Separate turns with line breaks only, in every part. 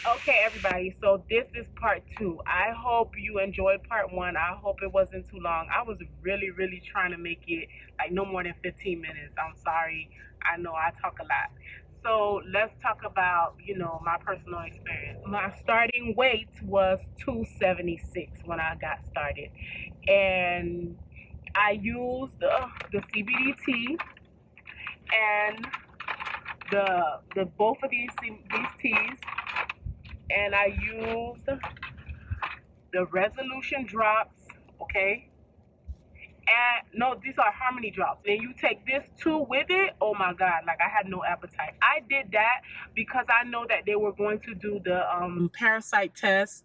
Okay, everybody, so this is part two. I hope you enjoyed part one. I hope it wasn't too long. I was really trying to make it like no more than 15 minutes. I'm sorry. I know I talk a lot. So let's talk about, my personal experience. My starting weight was 276 when I got started. And I used the CBD and the both of these teas, and I used the resolution drops, okay? And no, these are harmony drops. And you take this too with it. Oh my God, like I had no appetite. I did that because I know that they were going to do the parasite test.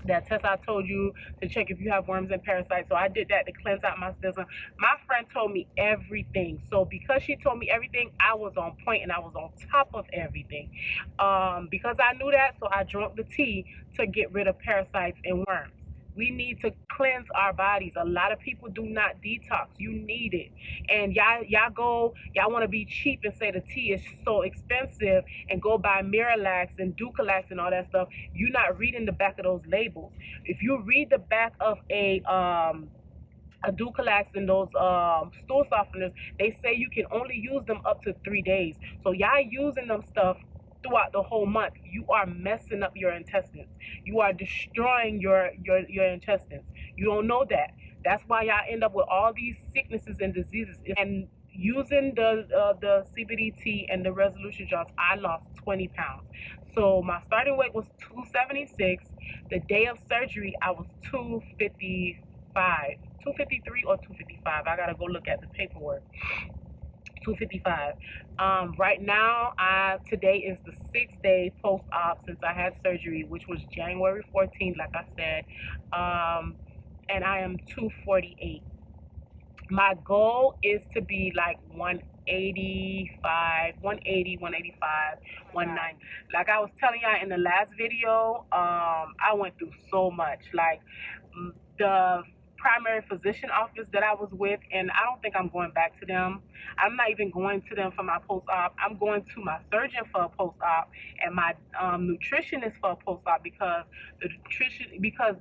That test I told you to check if you have worms and parasites. So I did that to cleanse out my system. My friend told me everything. So because she told me everything, I was on point and I was on top of everything. Because I knew that, so I drank the tea to get rid of parasites and worms. We need to cleanse our bodies. A lot of people do not detox. You need it. And y'all want to be cheap and say the tea is so expensive and go buy Miralax and Ducalax and all that stuff. You're not reading the back of those labels. If you read the back of a Ducalax and those stool softeners, they say you can only use them up to 3 days. So y'all using them stuff throughout the whole month. You are messing up your intestines. You are destroying your intestines. You don't know that. That's why y'all end up with all these sicknesses and diseases. And using the CBD tea and the resolution drops, I lost 20 pounds. So my starting weight was 276. The day of surgery, I was 255. 253 or 255. I gotta go look at the paperwork. 255. Right now, today is the 6th day post-op since I had surgery, which was January 14th, like I said. And I am 248. My goal is to be like 185, 180, 185, 190. Like I was telling y'all in the last video, I went through so much. Like the primary physician office that I was with, and I don't think I'm going back to them. I'm not even going to them for my post-op. I'm going to my surgeon for a post-op and my nutritionist for a post-op, because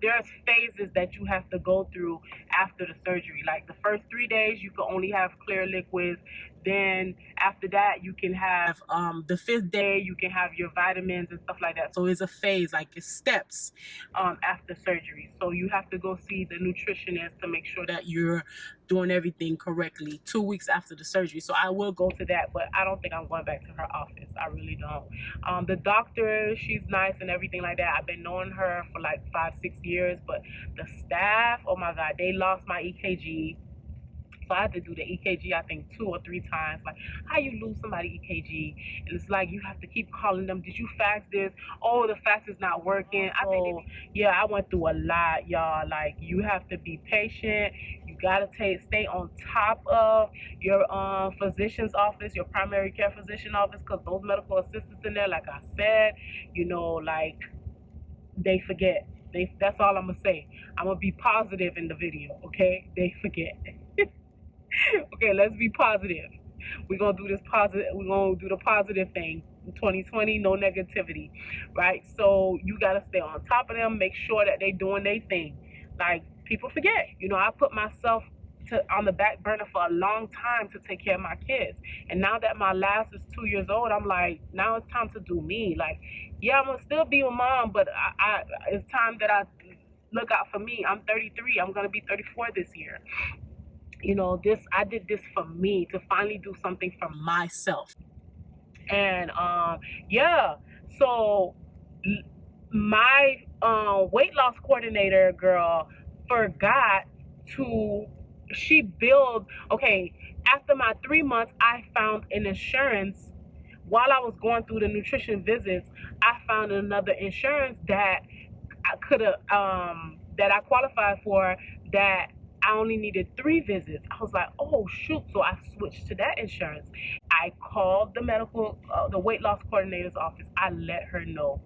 there's phases that you have to go through after the surgery. Like the first 3 days, you can only have clear liquids. Then after that, you can have the 5th day, you can have your vitamins and stuff like that. So it's a phase, like it's steps after surgery. So you have to go see the nutritionist to make sure that you're doing everything correctly 2 weeks after the surgery. So I will go to that, but I don't think I'm going back to her office. I really don't. The doctor, she's nice and everything like that. I've been knowing her for like 5-6 years, but the staff, oh my God, they lost my EKG. So I had to do the EKG, I think 2 or 3 times. Like, how you lose somebody EKG? And it's like you have to keep calling them. Did you fax this? Oh, the fax is not working. Yeah, I went through a lot, y'all. Like, you have to be patient. You gotta stay on top of your physician's office, your primary care physician office, because those medical assistants in there, like I said, like they forget. That's all I'm gonna say. I'm gonna be positive in the video, okay? They forget. Okay, let's be positive. We're gonna do this positive. We're gonna do the positive thing. 2020, no negativity, right? So you gotta stay on top of them. Make sure that they doing their thing. Like people forget. I put myself on the back burner for a long time to take care of my kids, and now that my last is 2 years old, I'm like, now it's time to do me. Like, yeah, I'm gonna still be a mom, but it's time that I look out for me. I'm 33. I'm gonna be 34 this year. I did this for me to finally do something for myself. And yeah, so my weight loss coordinator girl forgot to she billed. Okay, after my 3 months, I found an insurance. While I was going through the nutrition visits, I found another insurance that I could have that I qualified for, that I only needed 3 visits. I was like, oh shoot. So I switched to that insurance. I called the weight loss coordinator's office. I let her know.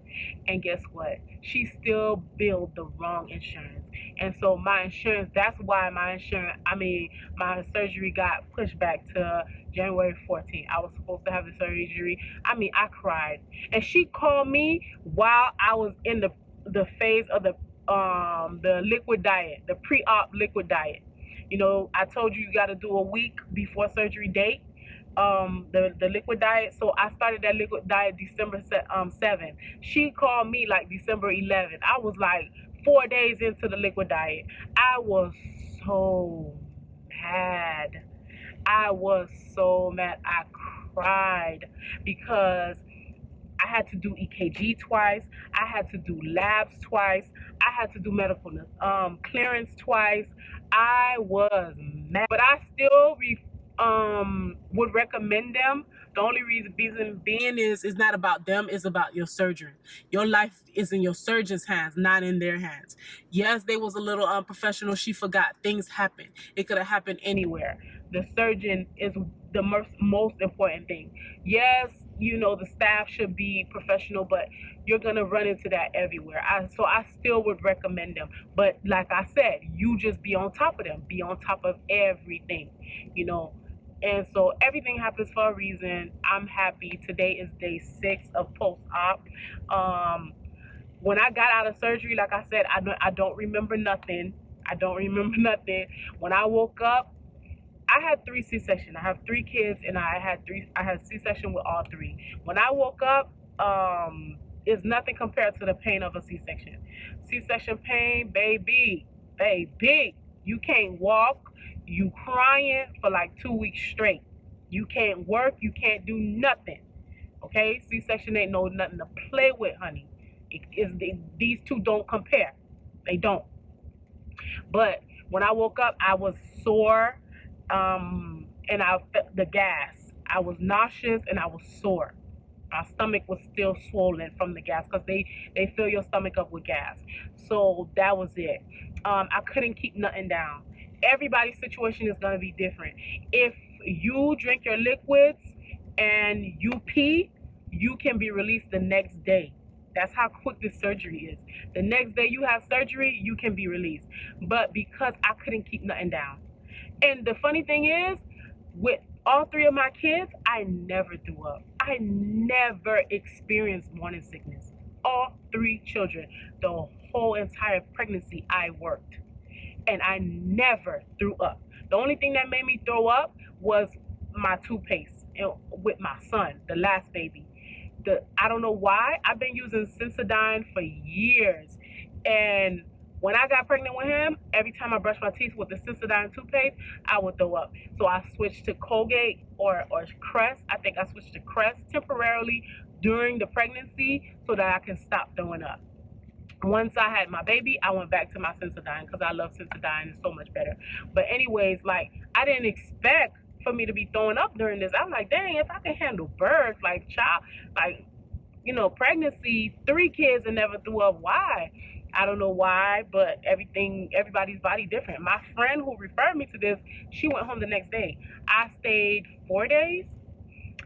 And guess what? She still billed the wrong insurance. And so my insurance, that's why my surgery got pushed back to January 14th. I was supposed to have the surgery. I cried. And she called me while I was in the phase of the liquid diet, the pre-op liquid diet. I told you got to do a week before surgery date. The liquid diet. So I started that liquid diet December 7th. She called me like December 11th. I was like 4 days into the liquid diet. I was so mad. I was so mad. I cried because I had to do EKG twice. I had to do labs twice. I had to do medical clearance twice. I was mad, but I still would recommend them. The only reason being is it's not about them, it's about your surgeon. Your life is in your surgeon's hands, not in their hands. Yes, they was a little unprofessional. She forgot. Things happen. It could have happened anywhere. The surgeon is the most important thing. Yes, the staff should be professional, but you're gonna run into that everywhere. So I still would recommend them. But like I said, you just be on top of them. Be on top of everything, And so everything happens for a reason. I'm happy. Today is day 6 of post-op. When I got out of surgery, like I said, I don't remember nothing. I don't remember nothing. When I woke up, I had 3 C-sections. I have 3 kids, and I had C-section with all 3. When I woke up, it's nothing compared to the pain of a C-section. C-section pain, baby, you can't walk. You crying for like 2 weeks straight. You can't work. You can't do nothing. Okay, C-section ain't nothing to play with, honey. These two don't compare. They don't. But when I woke up, I was sore, and I felt the gas. I was nauseous and I was sore. My stomach was still swollen from the gas because they fill your stomach up with gas. So that was it. I couldn't keep nothing down. Everybody's situation is going to be different. If you drink your liquids and you pee, you can be released the next day. That's how quick this surgery is. The next day you have surgery, you can be released. But because I couldn't keep nothing down. And the funny thing is, with all 3 of my kids, I never threw up. I never experienced morning sickness. All 3 children, the whole entire pregnancy, I worked. And I never threw up. The only thing that made me throw up was my toothpaste with my son, the last baby. I don't know why. I've been using Sensodyne for years. And when I got pregnant with him, every time I brushed my teeth with the Sensodyne toothpaste, I would throw up. So I switched to Colgate or Crest. I think I switched to Crest temporarily during the pregnancy so that I can stop throwing up. Once I had my baby, I went back to my Sensodyne because I love Sensodyne. It's so much better. But anyways, like, I didn't expect for me to be throwing up during this. I'm like, dang, if I can handle birth, pregnancy, 3 kids and never threw up, why? I don't know why, but everybody's body different. My friend who referred me to this, she went home the next day. I stayed 4 days.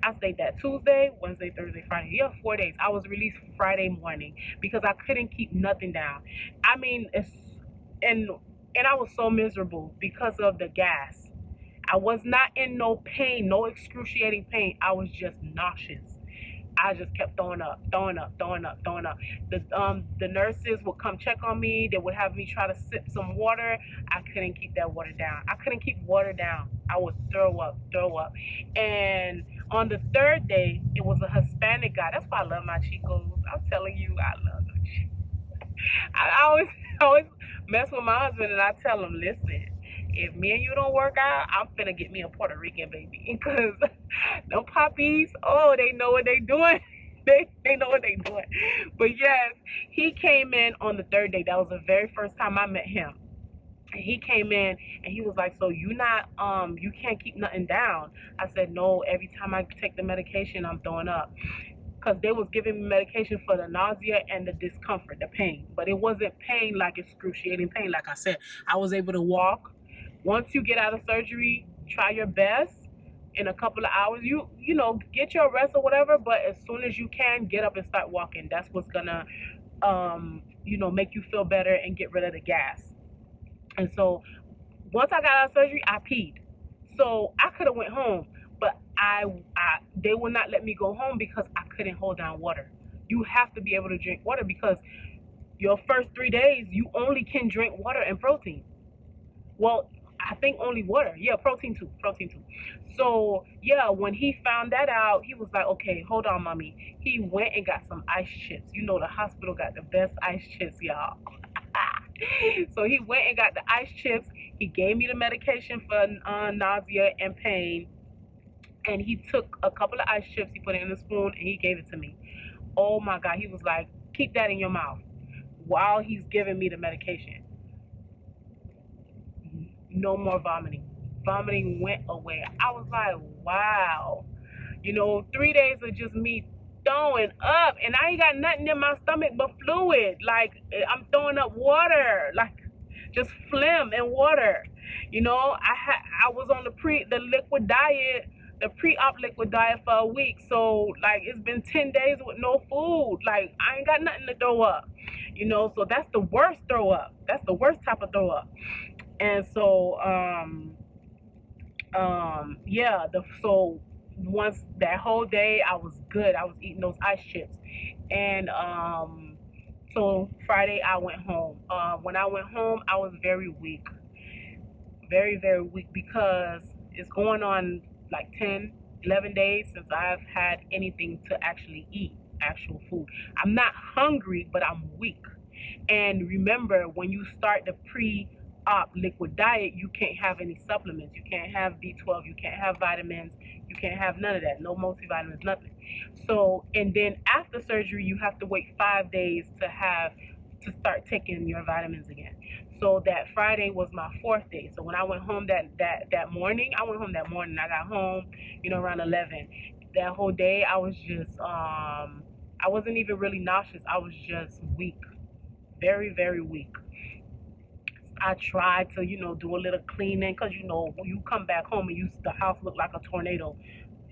I stayed that Tuesday, Wednesday, Thursday, Friday. Yeah, 4 days. I was released Friday morning because I couldn't keep nothing down. And I was so miserable because of the gas. I was not in no pain, no excruciating pain. I was just nauseous. I just kept throwing up. The nurses would come check on me. They would have me try to sip some water. I couldn't keep that water down. I couldn't keep water down. I would throw up. And on the 3rd day, it was a Hispanic guy. That's why I love my Chicos. I'm telling you, I love them. I always mess with my husband, and I tell him, listen, if me and you don't work out, I'm finna get me a Puerto Rican baby. Because them puppies, oh, they know what they doing. They know what they doing. But yes, he came in on the 3rd day. That was the very first time I met him. And he came in and he was like, so you can't keep nothing down. I said, no, every time I take the medication, I'm throwing up. Because they was giving me medication for the nausea and the discomfort, the pain. But it wasn't pain like excruciating pain. Like I said, I was able to walk. Once you get out of surgery, try your best. In a couple of hours, you know, get your rest or whatever. But as soon as you can, get up and start walking. That's what's gonna, you know, make you feel better and get rid of the gas. And so once I got out of surgery, I peed. So I could have went home, but they would not let me go home because I couldn't hold down water. You have to be able to drink water because your first 3 days you only can drink water and protein. Well, I think only water. Yeah, protein too. Protein too. So yeah, when he found that out, he was like, okay, hold on, mommy. He went and got some ice chips. You know the hospital got the best ice chips, y'all. So he went and got the ice chips. He gave me the medication for nausea and pain. And he took a couple of ice chips, he put it in a spoon, and he gave it to me. Oh my God, he was like, keep that in your mouth while he's giving me the medication. No more vomiting. Vomiting went away. I was like, wow. You know, 3 days of just me throwing up, and I ain't got nothing in my stomach but fluid. Like, I'm throwing up water, like just phlegm and water. You know, I was on the liquid diet, the pre-op liquid diet for a week. So like it's been 10 days with no food. Like I ain't got nothing to throw up. You know, so that's the worst throw up. That's the worst type of throw up. And so yeah, so once that whole day I was good. I was eating those ice chips. And so Friday I went home. When I went home I was very weak. Very, very weak because it's going on like 10, 11 days since I've had anything to actually eat, actual food. I'm not hungry, but I'm weak. And remember, when you start the pre-op liquid diet, you can't have any supplements. You can't have B12. You can't have vitamins. You can't have none of that. No multivitamins, nothing. So, and then after surgery, you have to wait 5 days to start taking your vitamins again. So that Friday was my 4th day. So when I went home that morning, I got home, you know, around 11. That whole day, I was just I wasn't even really nauseous. I was just weak, very, very weak. I tried to, you know, do a little cleaning because, you know, when you come back home and the house looked like a tornado.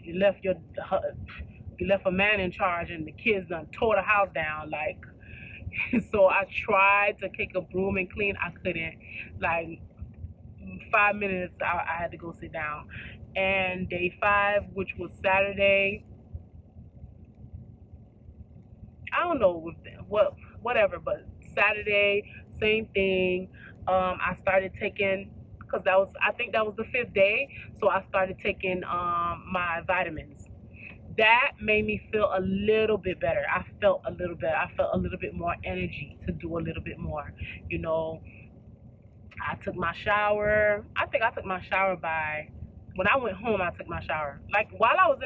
You left you left a man in charge and the kids done tore the house down. Like, so I tried to take a broom and clean. I couldn't. Like 5 minutes, I had to go sit down. And day 5, which was Saturday, I don't know whatever, but Saturday, same thing. I started taking, because I think that was the 5th day. So I started taking my vitamins. That made me feel a little bit better. I felt a little better. I felt a little bit more energy to do a little bit more. You know, I took my shower. I think I took my shower when I went home. I took my shower. Like while I was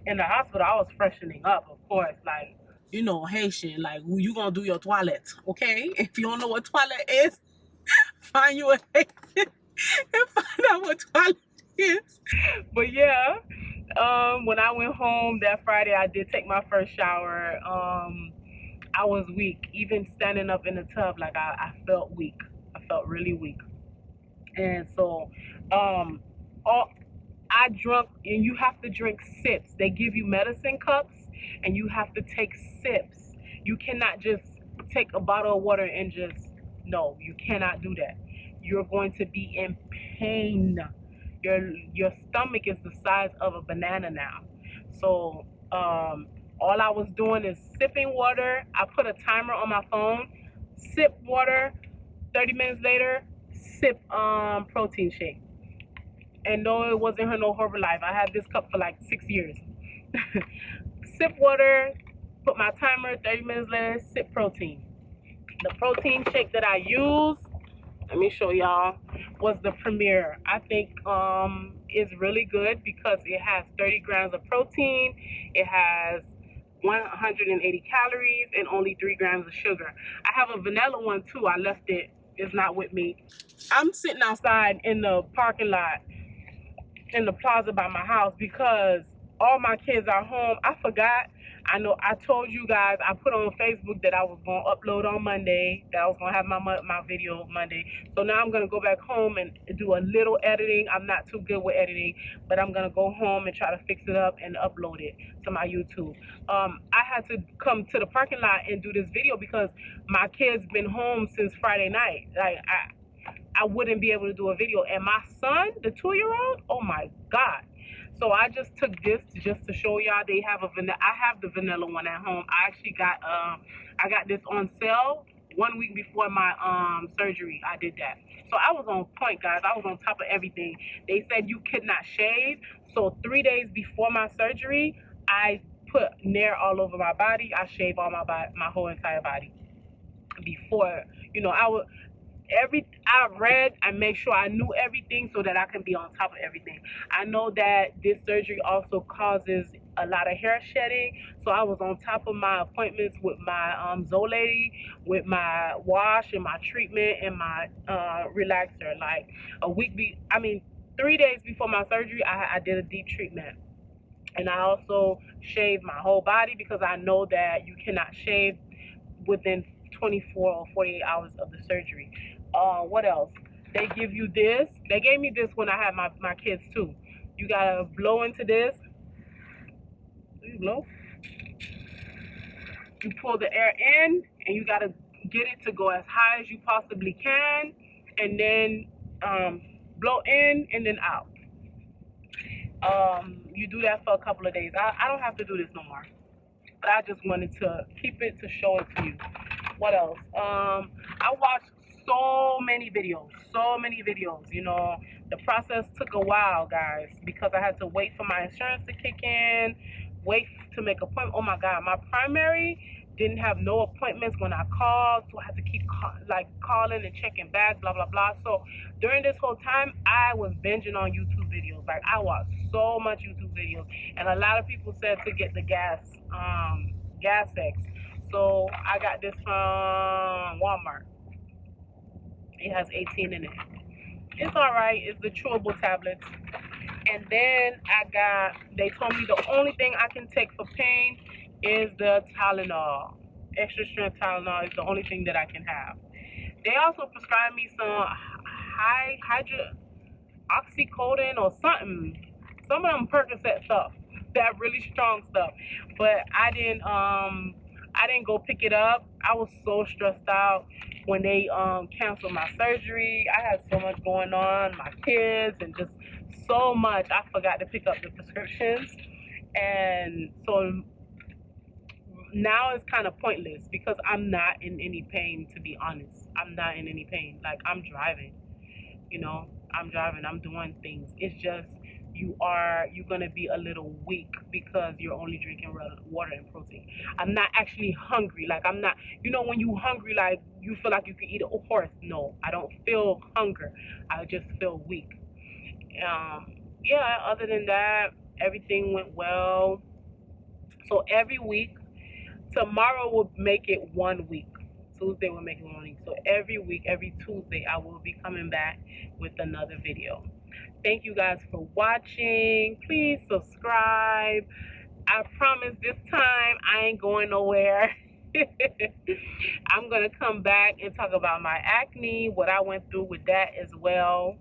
in the hospital, I was freshening up, of course. Like, you know, Haitian. Like, you gonna do your toilet, okay? If you don't know what toilet is, find you a Haitian and find out what toilet is. But yeah. When I went home that Friday, I did take my first shower. I was weak. Even standing up in the tub, like I felt weak. I felt really weak. And so, all I drank, and you have to drink sips. They give you medicine cups, and you have to take sips. You cannot just take a bottle of water and just, no, you cannot do that. You're going to be in pain. Your stomach is the size of a banana now. So all I was doing is sipping water. I put a timer on my phone. Sip water. 30 minutes later, sip protein shake. And no, it wasn't no Herbalife. I had this cup for like 6 years. Sip water. Put my timer. 30 minutes later, sip protein. The protein shake that I use, let me show y'all, was the Premier. I think it's really good because it has 30 grams of protein, it has 180 calories, and only 3 grams of sugar. I have a vanilla one too. I left it. It's not with me. I'm sitting outside in the parking lot in the plaza by my house because all my kids are home. I forgot. I know I told you guys, I put on Facebook that I was going to upload on Monday, that I was going to have my video Monday. So now I'm going to go back home and do a little editing. I'm not too good with editing, but I'm going to go home and try to fix it up and upload it to my YouTube. I had to come to the parking lot and do this video because my kids been home since Friday night. Like, I wouldn't be able to do a video. And my son, the 2-year-old, oh my God. So I just took this just to show y'all. They have a vanilla. I have the vanilla one at home. I actually got I got this on sale 1 week before my surgery. I did that. So I was on point, guys. I was on top of everything. They said you could not shave. So 3 days before my surgery, I put Nair all over my body. I shaved all my whole entire body. Before, you know, I read, I make sure I knew everything so that I can be on top of everything. I know that this surgery also causes a lot of hair shedding, so I was on top of my appointments with my Zoe lady, with my wash and my treatment and my relaxer. Like 3 days before my surgery, I did a deep treatment. And I also shaved my whole body because I know that you cannot shave within 24 or 48 hours of the surgery. What else? They give you this. They gave me this when I had my kids too. You gotta blow into this. You blow. You pull the air in, and you gotta get it to go as high as you possibly can, and then blow in and then out. You do that for a couple of days. I don't have to do this no more, but I just wanted to keep it to show it to you. What else? I watched so many videos. You know, the process took a while, guys, because I had to wait for my insurance to kick in, wait to make appointment. Oh my God, my primary didn't have no appointments when I called, so I had to keep calling and checking back, blah blah blah. So during this whole time, I was binging on YouTube videos. Like, I watched so much YouTube videos, and a lot of people said to get the gas X. So I got this from Walmart. It has 18 in it. It's alright. It's the chewable tablets. And then they told me the only thing I can take for pain is the Tylenol. Extra strength Tylenol is the only thing that I can have. They also prescribed me some oxycodone or something. Some of them Percocet stuff. That really strong stuff. But I didn't go pick it up. I was so stressed out when they canceled my surgery. I had so much going on, my kids, and just so much. I forgot to pick up the prescriptions. And so now it's kind of pointless because I'm not in any pain, to be honest. I'm not in any pain. Like, I'm driving, you know, I'm doing things. It's just you're gonna be a little weak because you're only drinking water and protein. I'm not actually hungry. Like, I'm not, you know, when you hungry, like, you feel like you could eat a horse. No, I don't feel hunger. I just feel weak. Yeah, other than that, everything went well. So every week, tomorrow will make it 1 week. Tuesday will make it 1 week. So every week, every Tuesday, I will be coming back with another video. Thank you guys for watching. Please subscribe. I promise this time I ain't going nowhere. I'm going to come back and talk about my acne, what I went through with that as well.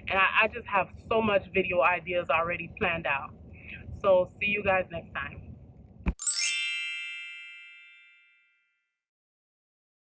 And I just have so much video ideas already planned out. So see you guys next time.